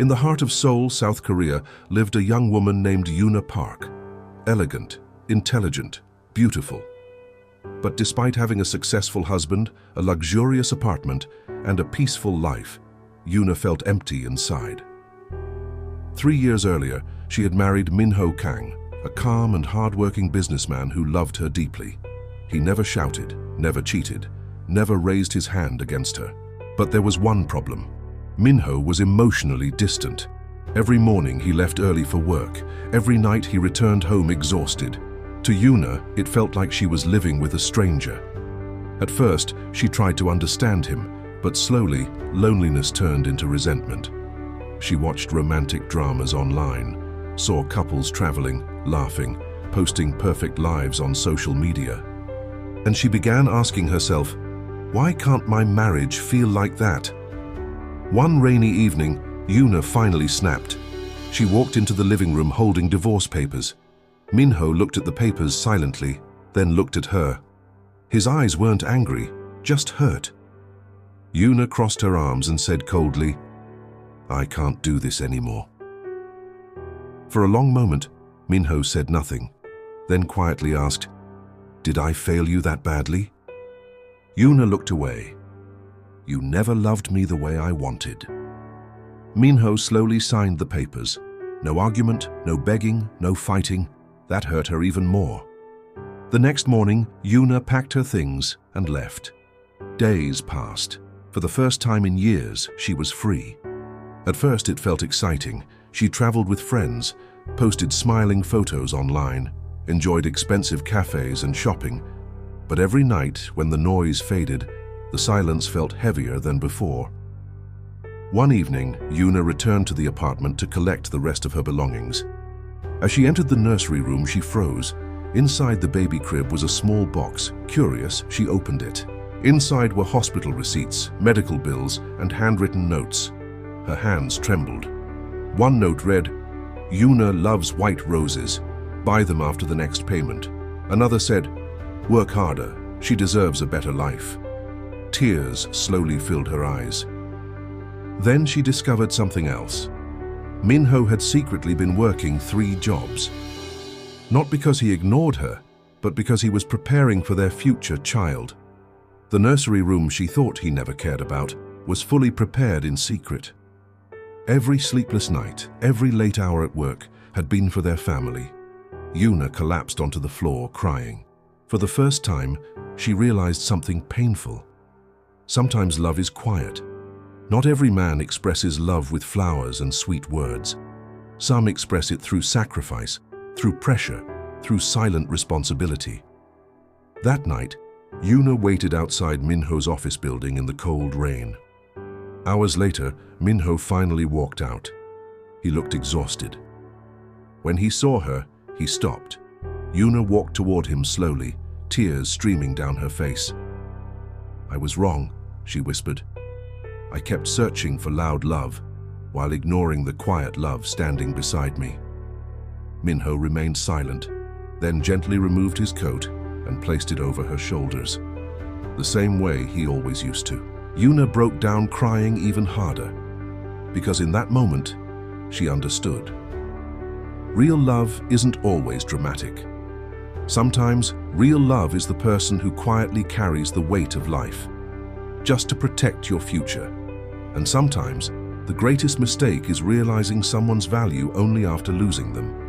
In the heart of Seoul, South Korea, lived a young woman named Yoona Park. Elegant, intelligent, beautiful. But despite having a successful husband, a luxurious apartment, and a peaceful life, Yoona felt empty inside. 3 years earlier, she had married Min-ho Kang, a calm and hard-working businessman who loved her deeply. He never shouted, never cheated, never raised his hand against her. But there was one problem. Min-ho was emotionally distant. Every morning he left early for work. Every night he returned home exhausted. To Yoona, it felt like she was living with a stranger. At first, she tried to understand him, but slowly, loneliness turned into resentment. She watched romantic dramas online, saw couples traveling, laughing, posting perfect lives on social media. And she began asking herself, why can't my marriage feel like that? One rainy evening, Yoona finally snapped. She walked into the living room holding divorce papers. Min-ho looked at the papers silently, then looked at her. His eyes weren't angry, just hurt. Yoona crossed her arms and said coldly, I can't do this anymore. For a long moment, Min-ho said nothing, then quietly asked, Did I fail you that badly? Yoona looked away. You never loved me the way I wanted. Min-ho slowly signed the papers. No argument, no begging, no fighting. That hurt her even more. The next morning, Yoona packed her things and left. Days passed. For the first time in years, she was free. At first, it felt exciting. She traveled with friends, posted smiling photos online, enjoyed expensive cafes and shopping. But every night, when the noise faded, the silence felt heavier than before. One evening, Yoona returned to the apartment to collect the rest of her belongings. As she entered the nursery room, she froze. Inside the baby crib was a small box. Curious, she opened it. Inside were hospital receipts, medical bills, and handwritten notes. Her hands trembled. One note read, Yoona loves white roses. Buy them after the next payment. Another said, work harder. She deserves a better life. Tears slowly filled her eyes. Then she discovered something else. Min-ho had secretly been working 3 jobs. Not because he ignored her, but because he was preparing for their future child. The nursery room she thought he never cared about was fully prepared in secret. Every sleepless night, every late hour at work had been for their family. Yoona collapsed onto the floor, crying. For the first time, she realized something painful. Sometimes love is quiet. Not every man expresses love with flowers and sweet words. Some express it through sacrifice, through pressure, through silent responsibility. That night, Yoona waited outside Min-ho's office building in the cold rain. Hours later, Min-ho finally walked out. He looked exhausted. When he saw her, he stopped. Yoona walked toward him slowly, tears streaming down her face. I was wrong, she whispered. I kept searching for loud love, while ignoring the quiet love standing beside me. Min-ho remained silent, then gently removed his coat and placed it over her shoulders, the same way he always used to. Yoona broke down, crying even harder, because in that moment, she understood. Real love isn't always dramatic. Sometimes, real love is the person who quietly carries the weight of life, just to protect your future. And sometimes, the greatest mistake is realizing someone's value only after losing them.